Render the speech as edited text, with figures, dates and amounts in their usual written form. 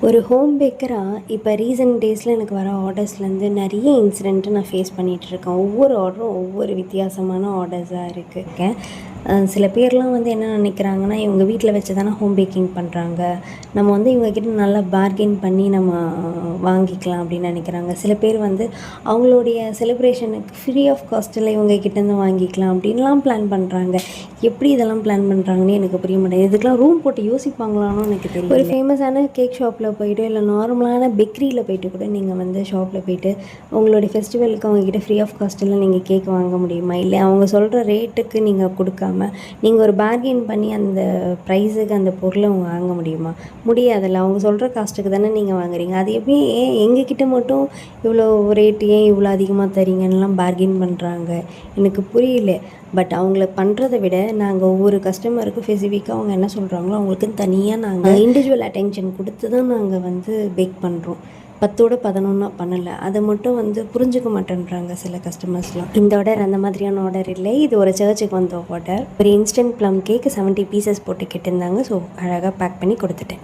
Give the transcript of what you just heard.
ஒரு ஹோம் பேக்கராக இப்போ ரீசெண்ட் டேஸில் எனக்கு வர ஆர்டர்ஸ்லேருந்து நிறைய இன்சிடெண்ட்டு நான் ஃபேஸ் பண்ணிகிட்ருக்கேன். ஒவ்வொரு ஆர்டரும் ஒவ்வொரு வித்தியாசமான ஆர்டர்ஸாக இருக்குது. சில பேர்லாம் வந்து என்ன நினைக்கிறாங்கன்னா, இவங்க வீட்டில் வச்சு தானே ஹோம் பேக்கிங் பண்ணுறாங்க, நம்ம வந்து இவங்கக்கிட்ட நல்லா பார்கெயின் பண்ணி நம்ம வாங்கிக்கலாம் அப்படின்னு நினைக்கிறாங்க. சில பேர் வந்து அவங்களுடைய செலிப்ரேஷனுக்கு ஃப்ரீ ஆஃப் காஸ்ட்டில் இவங்கக்கிட்டேருந்து வாங்கிக்கலாம் அப்படின்லாம் பிளான் பண்ணுறாங்க. எப்படி இதெல்லாம் பிளான் பண்ணுறாங்கன்னு எனக்கு புரிய மாட்டேங்குது. இதுக்கெலாம் ரூம் போட்டு யோசிப்பாங்களான்னு எனக்கு தெரியும். ஒரு ஃபேமஸான கேக் ஷாப்பில் போய்ட்டு இல்லை நார்மலான பேக்கரியில் போய்ட்டு கூட நீங்கள் வந்து ஷாப்பில் போய்ட்டு உங்களுடைய ஃபெஸ்டிவலுக்கு அவங்கக்கிட்ட ஃப்ரீ ஆஃப் காஸ்ட்டெல்லாம் நீங்கள் கேக் வாங்க முடியுமா? இல்லை அவங்க சொல்கிற ரேட்டுக்கு நீங்கள் கொடுக்காம நீங்கள் ஒரு பார்கெயின் பண்ணி அந்த ப்ரைஸுக்கு அந்த பொருளை அவங்க வாங்க முடியுமா? முடியாதுல்ல. அவங்க சொல்கிற காஸ்ட்டுக்கு தானே நீங்கள் வாங்குறீங்க. அது எப்படி ஏன் எங்ககிட்ட மட்டும் இவ்வளோ ரேட்டு ஏன் இவ்வளோ அதிகமாக தரீங்கன்னெலாம் பார்கெயின் பண்ணுறாங்க? எனக்கு புரியல. பட் அவங்கள பண்ணுறதை விட நாங்கள் ஒவ்வொரு கஸ்டமருக்கும் ஸ்பெசிஃபிக்காக அவங்க என்ன சொல்கிறாங்களோ அவங்களுக்குன்னு தனியாக நாங்கள் இண்டிவிஜுவல் அட்டென்ஷன் கொடுத்து தான் நாங்கள் வந்து பேக் பண்ணுறோம். 10ஓட 11 பண்ணலை. அதை மட்டும் வந்து புரிஞ்சுக்க மாட்டேன்றாங்க சில கஸ்டமர்ஸ்லாம். இந்த ஆர்டர் அந்த மாதிரியான ஆர்டர் இல்லை, இது ஒரு சர்ச்சுக்கு வந்த ஆர்டர். ஒரு இன்ஸ்டன்ட் ப்ளம் கேக்கு 70 பீசஸ் போட்டு கேட்டிருந்தாங்க. ஸோ அழகாக பேக் பண்ணி கொடுத்துட்டேன்.